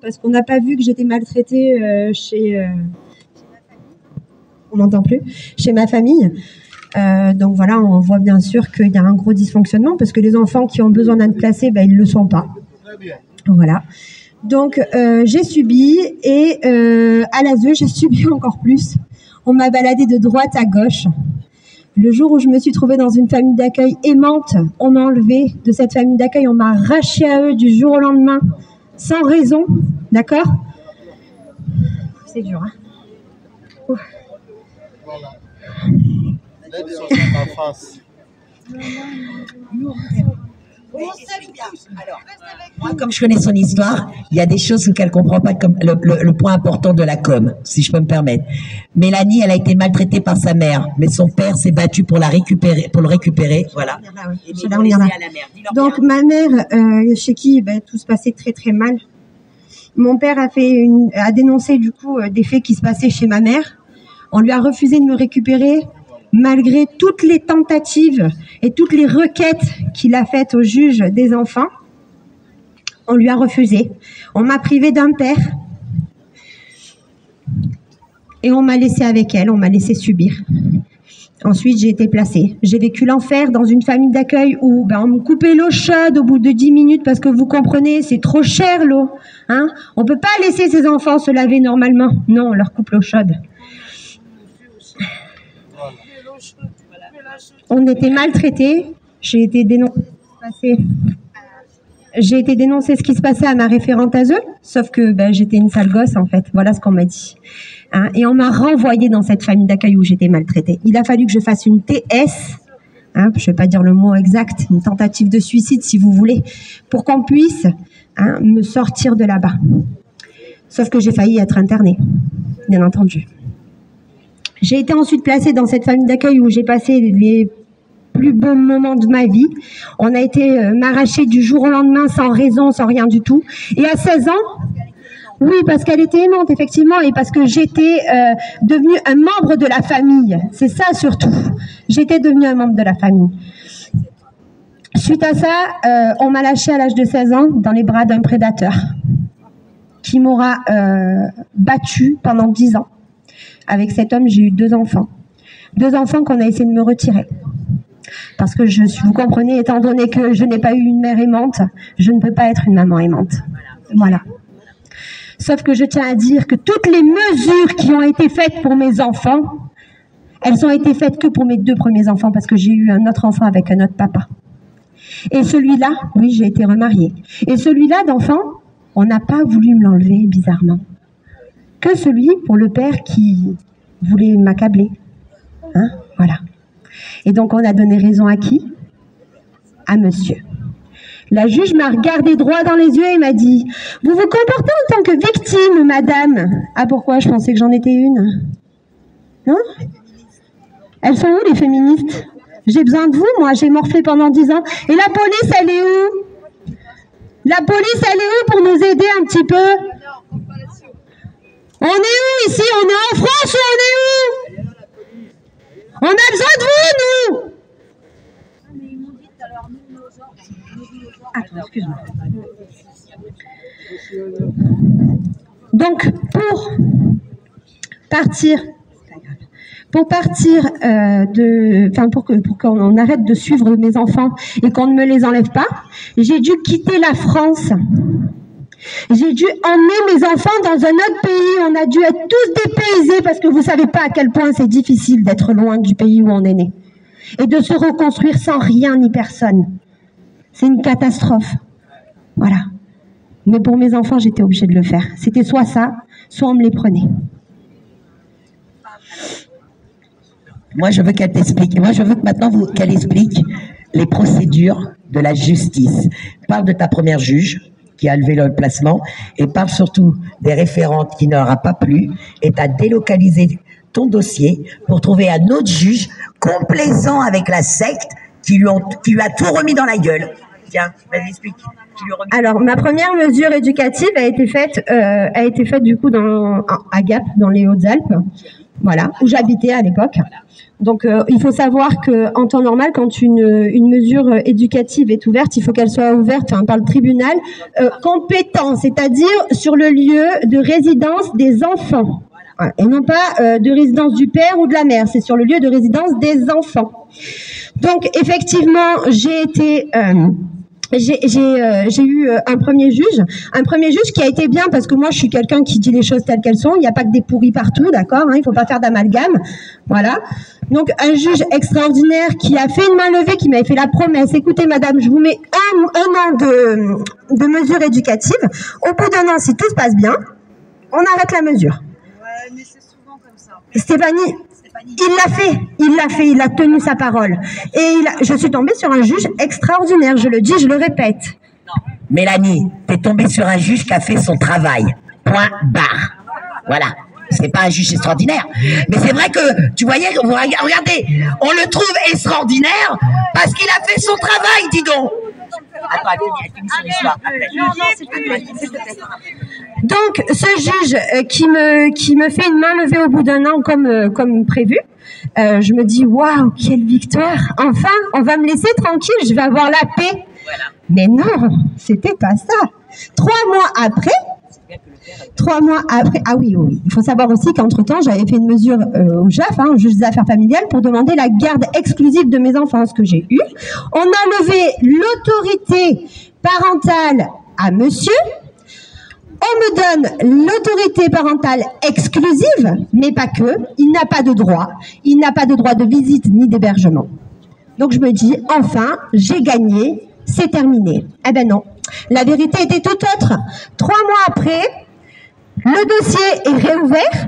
Parce qu'on n'a pas vu que j'étais maltraitée chez ma famille. On m'entend plus. Chez ma famille. Donc voilà, on voit bien sûr qu'il y a un gros dysfonctionnement parce que les enfants qui ont besoin d'être placés, ben, ils ne le sont pas. Voilà. Donc j'ai subi et à l'ASE, j'ai subi encore plus. On m'a baladé de droite à gauche. Le jour où je me suis trouvée dans une famille d'accueil aimante, on m'a enlevée de cette famille d'accueil, on m'a arrachée à eux du jour au lendemain, sans raison, d'accord? C'est dur, hein? Ouf. Alors, moi, comme je connais son histoire, il y a des choses qu'elle ne comprend pas, comme le point important de la com, si je peux me permettre. Mélanie, elle a été maltraitée par sa mère, mais son père s'est battu pour le récupérer, voilà. Donc ma mère, chez qui tout se passait très très mal. Mon père a dénoncé du coup des faits qui se passaient chez ma mère. On lui a refusé de me récupérer. Malgré toutes les tentatives et toutes les requêtes qu'il a faites au juge des enfants, on lui a refusé. On m'a privé d'un père et on m'a laissé avec elle, on m'a laissé subir. Ensuite, j'ai été placée. J'ai vécu l'enfer dans une famille d'accueil où on me coupait l'eau chaude au bout de 10 minutes parce que vous comprenez, c'est trop cher l'eau. Hein, on ne peut pas laisser ses enfants se laver normalement. Non, on leur coupe l'eau chaude. On était maltraités. J'ai été dénoncée ce qui se passait à ma référente ASE, sauf que j'étais une sale gosse en fait. Voilà ce qu'on m'a dit. Hein, et on m'a renvoyée dans cette famille d'accueil où j'étais maltraitée. Il a fallu que je fasse une TS, je ne vais pas dire le mot exact, une tentative de suicide si vous voulez, pour qu'on puisse me sortir de là-bas. Sauf que j'ai failli être internée, bien entendu. J'ai été ensuite placée dans cette famille d'accueil où j'ai passé les plus beaux moments de ma vie. On a été m'arracher du jour au lendemain sans raison, sans rien du tout. Et à 16 ans, oui, parce qu'elle était aimante, effectivement, et parce que j'étais devenue un membre de la famille. C'est ça surtout. J'étais devenue un membre de la famille. Suite à ça, on m'a lâchée à l'âge de 16 ans dans les bras d'un prédateur qui m'aura battue pendant 10 ans. Avec cet homme, j'ai eu 2 enfants. 2 enfants qu'on a essayé de me retirer. Parce que vous comprenez, étant donné que je n'ai pas eu une mère aimante, je ne peux pas être une maman aimante. Voilà. Sauf que je tiens à dire que toutes les mesures qui ont été faites pour mes enfants, elles ont été faites que pour mes 2 premiers enfants, parce que j'ai eu un autre enfant avec un autre papa. Et celui-là, oui, j'ai été remariée. Et celui-là d'enfant, on n'a pas voulu me l'enlever, bizarrement. Que celui pour le père qui voulait m'accabler. Hein, voilà. Et donc, on a donné raison à qui? À monsieur. La juge m'a regardé droit dans les yeux et m'a dit « Vous vous comportez en tant que victime, madame ?» Ah, pourquoi? Je pensais que j'en étais une. Non? Elles sont où, les féministes? J'ai besoin de vous, moi. J'ai morflé pendant 10 ans. Et la police, elle est où? La police, elle est où pour nous aider un petit peu? On est où ici? On est en France ou on est où? On a besoin de vous, nous! Attends, excuse-moi. Donc, pour qu'on arrête de suivre mes enfants et qu'on ne me les enlève pas, j'ai dû quitter la France. J'ai dû emmener mes enfants dans un autre pays. On a dû être tous dépaysés parce que vous ne savez pas à quel point c'est difficile d'être loin du pays où on est né. Et de se reconstruire sans rien ni personne. C'est une catastrophe. Voilà. Mais pour mes enfants, j'étais obligée de le faire. C'était soit ça, soit on me les prenait. Moi, je veux qu'elle t'explique. Moi, je veux que maintenant qu'elle explique les procédures de la justice. Parle de ta première juge qui a levé le placement et parle surtout des référentes qui n'aura pas plu et t'as délocalisé ton dossier pour trouver un autre juge complaisant avec la secte qui lui a tout remis dans la gueule. Tiens, vas-y, explique. Alors, ma première mesure éducative a été faite du coup à Gap, dans les Hautes-Alpes, Voilà, où j'habitais à l'époque. Donc, il faut savoir qu'en temps normal, quand une mesure éducative est ouverte, il faut qu'elle soit ouverte par le tribunal compétent, c'est-à-dire sur le lieu de résidence des enfants. Voilà. Et non pas de résidence du père ou de la mère, c'est sur le lieu de résidence des enfants. Donc, effectivement, j'ai eu un premier juge qui a été bien parce que moi je suis quelqu'un qui dit les choses telles qu'elles sont, il n'y a pas que des pourris partout, d'accord, hein, il ne faut pas faire d'amalgame, voilà. Donc un juge extraordinaire qui a fait une main levée, qui m'avait fait la promesse, écoutez madame, je vous mets un an de mesures éducatives, au bout d'un an si tout se passe bien, on arrête la mesure. Ouais, mais c'est souvent comme ça. Stéphanie, il a tenu sa parole. Et je suis tombée sur un juge extraordinaire, je le dis, je le répète. Non. Mélanie, t'es tombée sur un juge qui a fait son travail. Point barre. Voilà. C'est pas un juge extraordinaire. Mais c'est vrai que, tu voyais, regardez, on le trouve extraordinaire parce qu'il a fait son travail, dis donc. Attends, elle finit son histoire. Non, s'il te plaît. Donc, ce juge qui me fait une main levée au bout d'un an comme prévu, je me dis, waouh, quelle victoire. Enfin, on va me laisser tranquille, je vais avoir la paix. Voilà. Mais non, c'était pas ça. 3 mois après, ah oui, il faut savoir aussi qu'entre-temps, j'avais fait une mesure au JAF, au juge des affaires familiales, pour demander la garde exclusive de mes enfants, ce que j'ai eu. On a levé l'autorité parentale à monsieur. On me donne l'autorité parentale exclusive, mais pas que. Il n'a pas de droit. Il n'a pas de droit de visite ni d'hébergement. Donc je me dis, enfin, j'ai gagné, c'est terminé. Eh ben non, la vérité était tout autre. 3 mois après, le dossier est réouvert,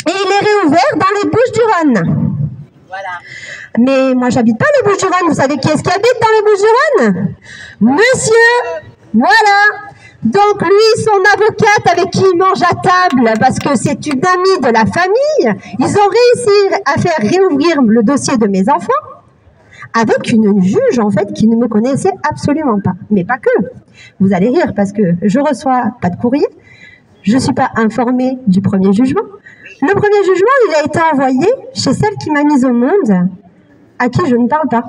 et il est réouvert dans les Bouches-du-Rhône. Voilà. Mais moi, j'habite pas les Bouches-du-Rhône. Vous savez qui est-ce qui habite dans les Bouches-du-Rhône? Monsieur. Voilà. Donc lui, son avocate avec qui il mange à table, parce que c'est une amie de la famille, ils ont réussi à faire réouvrir le dossier de mes enfants avec une juge, en fait, qui ne me connaissait absolument pas. Mais pas que. Vous allez rire parce que je reçois pas de courrier, je ne suis pas informée du premier jugement. Le premier jugement, il a été envoyé chez celle qui m'a mise au monde, à qui je ne parle pas.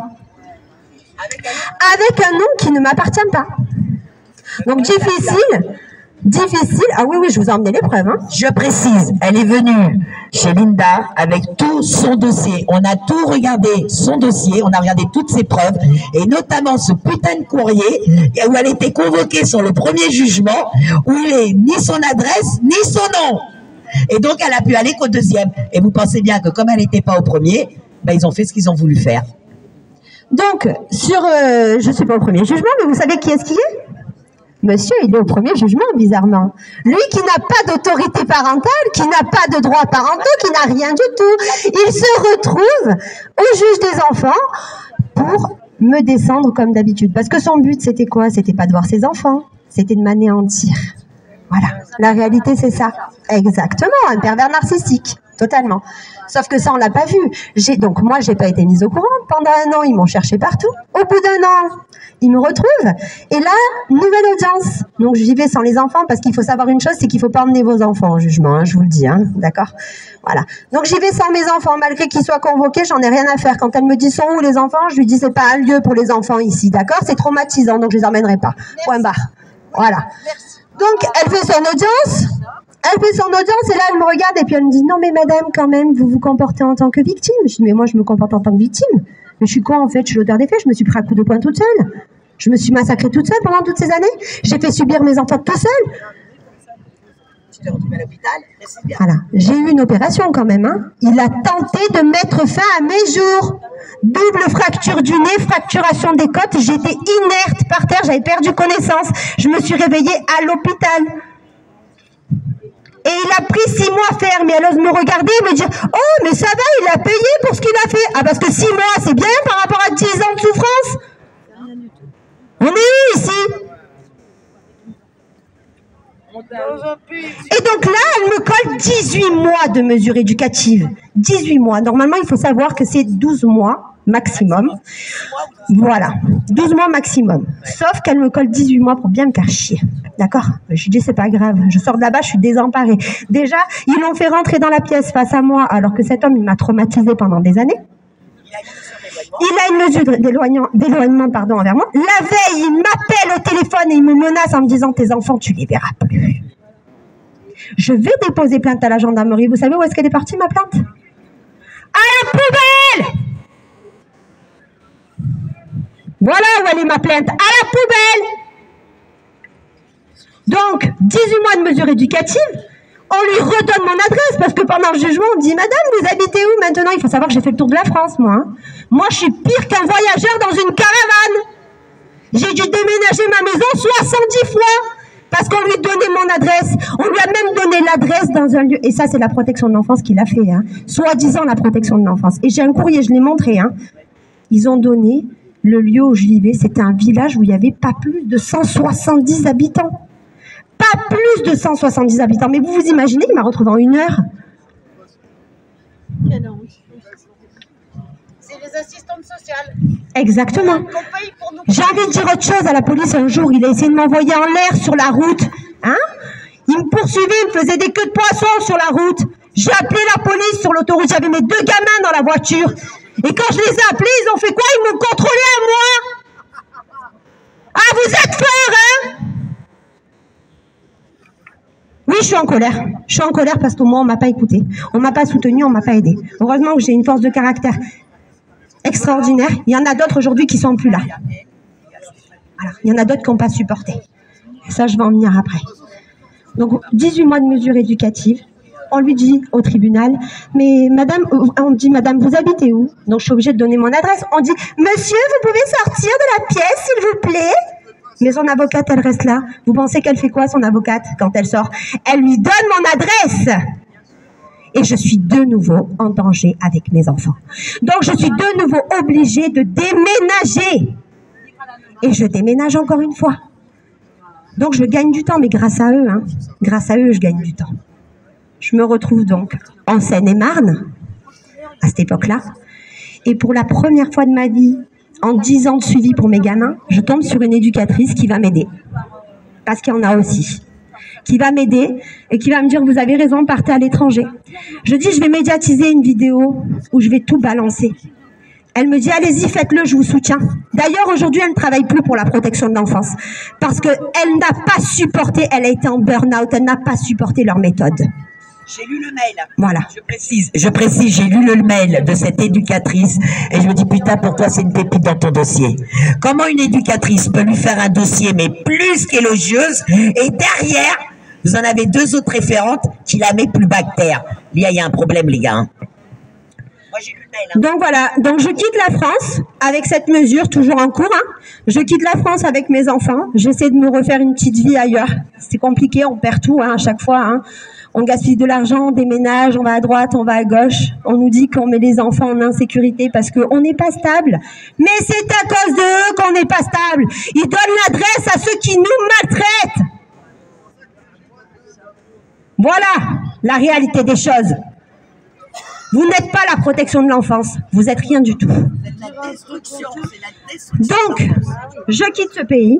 Avec un nom qui ne m'appartient pas. Donc difficile. Ah oui, je vous ai emmené les preuves. Je précise, elle est venue chez Linda avec tout son dossier. On a tout regardé, son dossier, on a regardé toutes ses preuves, et notamment ce putain de courrier où elle était convoquée sur le premier jugement, où il est ni son adresse, ni son nom. Et donc elle a pu aller qu'au deuxième. Et vous pensez bien que comme elle n'était pas au premier, ils ont fait ce qu'ils ont voulu faire. Donc, je ne suis pas au premier jugement, mais vous savez qui est-ce qui est ? Monsieur, il est au premier jugement, bizarrement. Lui qui n'a pas d'autorité parentale, qui n'a pas de droits parentaux, qui n'a rien du tout. Il se retrouve au juge des enfants pour me descendre comme d'habitude. Parce que son but, c'était quoi? C'était pas de voir ses enfants, c'était de m'anéantir. Voilà, la réalité, c'est ça. Exactement, un pervers narcissique, totalement. Sauf que ça, on l'a pas vu. Donc moi, j'ai pas été mise au courant. Pendant un an, ils m'ont cherché partout. Au bout d'un an, ils me retrouvent. Et là, nouvelle audience. Donc j'y vais sans les enfants parce qu'il faut savoir une chose, c'est qu'il faut pas emmener vos enfants au jugement, je vous le dis, d'accord. Voilà. Donc j'y vais sans mes enfants, malgré qu'ils soient convoqués, j'en ai rien à faire. Quand elle me dit sont où les enfants, je lui dis c'est pas un lieu pour les enfants ici, d'accord. C'est traumatisant, donc je les emmènerai pas. Point barre. Voilà. Donc elle fait son audience. Et là, elle me regarde et puis elle me dit « Non, mais madame, quand même, vous vous comportez en tant que victime. » Je dis « Mais moi, je me comporte en tant que victime. Mais je suis quoi, en fait? Je suis l'auteur des faits. Je me suis pris à coups de poing toute seule. Je me suis massacrée toute seule pendant toutes ces années. J'ai fait subir mes enfants tout seul. » Tu t'es retrouvée à l'hôpital? Voilà. J'ai eu une opération quand même. Il a tenté de mettre fin à mes jours. Double fracture du nez, fracturation des côtes. J'étais inerte par terre. J'avais perdu connaissance. Je me suis réveillée à l'hôpital. Et il a pris 6 mois à faire, mais elle ose me regarder et me dire « Oh, mais ça va, il a payé pour ce qu'il a fait. » Ah, parce que 6 mois, c'est bien par rapport à 10 ans de souffrance. On est où ici? Et donc là, elle me colle 18 mois de mesures éducatives. 18 mois. Normalement, il faut savoir que c'est 12 mois maximum. Voilà, 12 mois maximum. Sauf qu'elle me colle 18 mois pour bien me faire chier. D'accord? Je dis, c'est pas grave. Je sors de là-bas, je suis désemparée. Déjà, ils l'ont fait rentrer dans la pièce face à moi, alors que cet homme, il m'a traumatisée pendant des années. Il a une mesure d'éloignement envers moi. La veille, il m'appelle au téléphone et il me menace en me disant, tes enfants, tu les verras plus. Je vais déposer plainte à la gendarmerie. Vous savez où est-ce qu'elle est partie, ma plainte? À la poubelle! Voilà où elle est ma plainte, à la poubelle. Donc, 18 mois de mesure éducative, on lui redonne mon adresse, parce que pendant le jugement, on dit, madame, vous habitez où maintenant? Il faut savoir que j'ai fait le tour de la France, moi. Hein. Moi, je suis pire qu'un voyageur dans une caravane. J'ai dû déménager ma maison 70 fois, parce qu'on lui donnait mon adresse. On lui a même donné l'adresse dans un lieu, et ça, c'est la protection de l'enfance qui l'a fait, hein. Soi-disant la protection de l'enfance. Et j'ai un courrier, je l'ai montré, hein. Ils ont donné le lieu où je vivais, c'était un village où il n'y avait pas plus de 170 habitants. Pas plus de 170 habitants. Mais vous vous imaginez qu'il m'a retrouvé en 1 heure? C'est les assistantes sociales. Exactement. J'ai envie de dire autre chose à la police. Un jour, il a essayé de m'envoyer en l'air sur la route. Hein? Il me poursuivait, il me faisait des queues de poisson sur la route. J'ai appelé la police sur l'autoroute. J'avais mes 2 gamins dans la voiture. Et quand je les ai appelés, ils ont fait quoi? Ils m'ont contrôlé à moi. Ah, vous êtes forts, hein? Oui, je suis en colère. Je suis en colère parce qu'au moins, on m'a pas écouté. On m'a pas soutenu, on m'a pas aidé. Heureusement que j'ai une force de caractère extraordinaire. Il y en a d'autres aujourd'hui qui sont plus là. Voilà. Il y en a d'autres qui n'ont pas supporté. Et ça, je vais en venir après. Donc, 18 mois de mesure éducative. On lui dit au tribunal, mais madame, on dit, madame, vous habitez où? Donc je suis obligée de donner mon adresse. On dit, monsieur, vous pouvez sortir de la pièce, s'il vous plaît? Mais son avocate, elle reste là. Vous pensez qu'elle fait quoi, son avocate, quand elle sort? Elle lui donne mon adresse. Et je suis de nouveau en danger avec mes enfants. Donc je suis de nouveau obligée de déménager. Et je déménage encore une fois. Donc je gagne du temps, mais grâce à eux, hein. Grâce à eux, je gagne du temps. Je me retrouve donc en Seine-et-Marne, à cette époque-là. Et pour la première fois de ma vie, en 10 ans de suivi pour mes gamins, je tombe sur une éducatrice qui va m'aider. Parce qu'il y en a aussi. Qui va m'aider et qui va me dire, vous avez raison, partez à l'étranger. Je dis, je vais médiatiser une vidéo où je vais tout balancer. Elle me dit, allez-y, faites-le, je vous soutiens. D'ailleurs, aujourd'hui, elle ne travaille plus pour la protection de l'enfance. Parce qu'elle n'a pas supporté, elle a été en burn-out, elle n'a pas supporté leur méthode. J'ai lu le mail. Voilà. Je précise, j'ai lu le mail de cette éducatrice et je me dis, putain, pour toi, c'est une pépite dans ton dossier. Comment une éducatrice peut lui faire un dossier, mais plus qu'élogieuse, et derrière, vous en avez 2 autres référentes qui la met plus bactère. Il y a un problème, les gars. Hein. Moi, j'ai lu le mail. Hein. Donc voilà, donc je quitte la France avec cette mesure toujours en cours. Hein. Je quitte la France avec mes enfants. J'essaie de me refaire une petite vie ailleurs. C'est compliqué, on perd tout hein, à chaque fois. Hein. On gaspille de l'argent, on déménage, on va à droite, on va à gauche. On nous dit qu'on met les enfants en insécurité parce qu'on n'est pas stable. Mais c'est à cause de eux qu'on n'est pas stable. Ils donnent l'adresse à ceux qui nous maltraitent. Voilà la réalité des choses. Vous n'êtes pas la protection de l'enfance. Vous êtes rien du tout. Donc, je quitte ce pays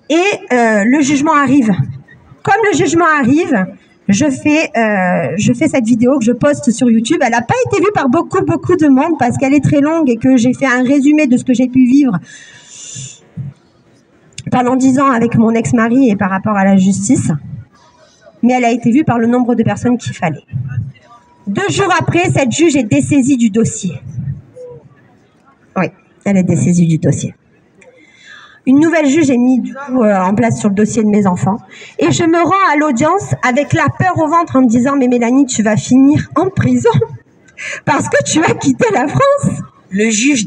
et le jugement arrive. Comme le jugement arrive, je fais cette vidéo que je poste sur YouTube. Elle n'a pas été vue par beaucoup de monde parce qu'elle est très longue et que j'ai fait un résumé de ce que j'ai pu vivre pendant 10 ans avec mon ex-mari et par rapport à la justice. Mais elle a été vue par le nombre de personnes qu'il fallait. 2 jours après, cette juge est dessaisie du dossier. Oui, elle est dessaisie du dossier. Une nouvelle juge est mise du coup en place sur le dossier de mes enfants. Et je me rends à l'audience avec la peur au ventre en me disant « Mais Mélanie, tu vas finir en prison parce que tu as quitté la France !» Le juge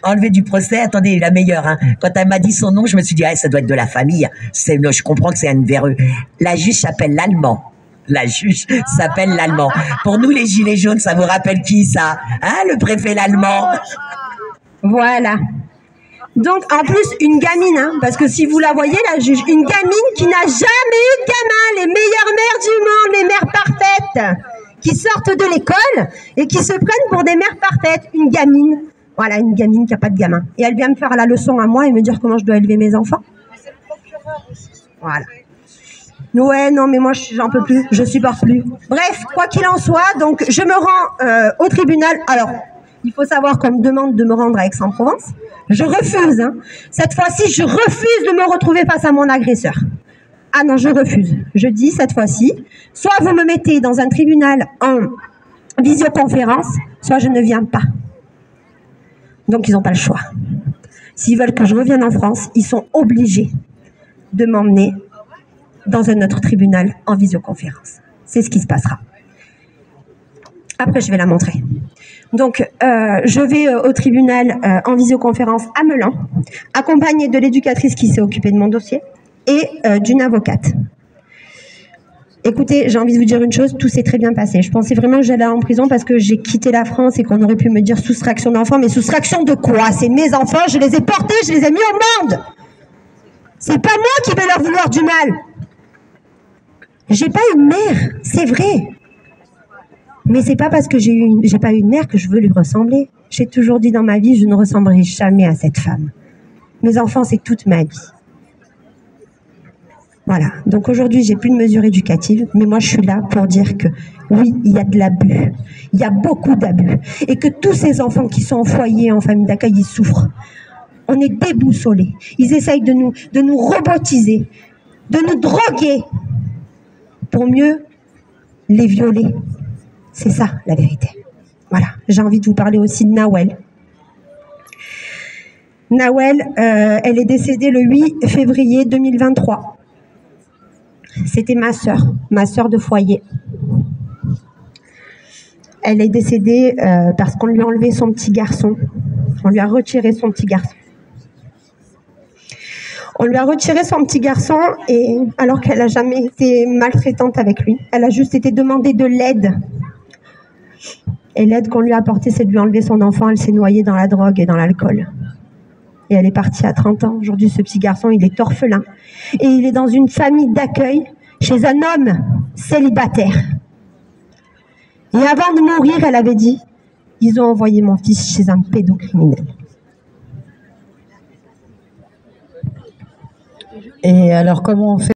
enlevé du procès, attendez, la meilleure. Hein. Quand elle m'a dit son nom, je me suis dit, ah, ça doit être de la famille. Je comprends que c'est un véreux. La juge s'appelle l'Allemand. La juge s'appelle l'Allemand. Pour nous, les gilets jaunes, ça vous rappelle qui, ça? Hein, le préfet l'Allemand. Voilà. Donc, en plus, une gamine, hein, parce que si vous la voyez, la juge, une gamine qui n'a jamais eu de gamin, les meilleures mères du monde, les mères parfaites. qui sortent de l'école et qui se prennent pour des mères parfaites. Une gamine, voilà, une gamine qui n'a pas de gamin. Et elle vient me faire la leçon à moi et me dire comment je dois élever mes enfants. C'est le procureur aussi. Voilà. Ouais, non, mais moi, j'en peux plus, je supporte plus. Bref, quoi qu'il en soit, donc je me rends au tribunal. Alors, il faut savoir qu'on me demande de me rendre à Aix-en-Provence. Je refuse. Hein. Cette fois-ci, je refuse de me retrouver face à mon agresseur. Ah non, je refuse. Je dis cette fois-ci, soit vous me mettez dans un tribunal en visioconférence, soit je ne viens pas. Donc, ils n'ont pas le choix. S'ils veulent que je revienne en France, ils sont obligés de m'emmener dans un autre tribunal en visioconférence. C'est ce qui se passera. Après, je vais la montrer. Donc, je vais au tribunal en visioconférence à Melun, accompagnée de l'éducatrice qui s'est occupée de mon dossier et d'une avocate. Écoutez, j'ai envie de vous dire une chose, tout s'est très bien passé. Je pensais vraiment que j'allais en prison parce que j'ai quitté la France et qu'on aurait pu me dire soustraction d'enfants. Mais soustraction de quoi? C'est mes enfants, je les ai portés, je les ai mis au monde. C'est pas moi qui vais leur vouloir du mal. J'ai pas une mère, c'est vrai. Mais c'est pas parce que j'ai pas eu une mère que je veux lui ressembler. J'ai toujours dit dans ma vie, je ne ressemblerai jamais à cette femme. Mes enfants, c'est toute ma vie. Voilà. Donc aujourd'hui, j'ai plus de mesures éducatives, mais moi, je suis là pour dire que oui, il y a de l'abus. Il y a beaucoup d'abus. Et que tous ces enfants qui sont en foyer, en famille d'accueil, ils souffrent. On est déboussolés. Ils essayent de nous robotiser, de nous droguer pour mieux les violer. C'est ça, la vérité. Voilà. J'ai envie de vous parler aussi de Nawel. Nawel, elle est décédée le 8 février 2023. C'était ma sœur de foyer. Elle est décédée parce qu'on lui a enlevé son petit garçon. On lui a retiré son petit garçon. On lui a retiré son petit garçon et alors qu'elle n'a jamais été maltraitante avec lui. Elle a juste été demandée de l'aide. Et l'aide qu'on lui a apportée, c'est de lui enlever son enfant. Elle s'est noyée dans la drogue et dans l'alcool. Et elle est partie à 30 ans. Aujourd'hui, ce petit garçon, il est orphelin. Et il est dans une famille d'accueil chez un homme célibataire. Et avant de mourir, elle avait dit, ils ont envoyé mon fils chez un pédocriminel. Et alors, comment on fait ?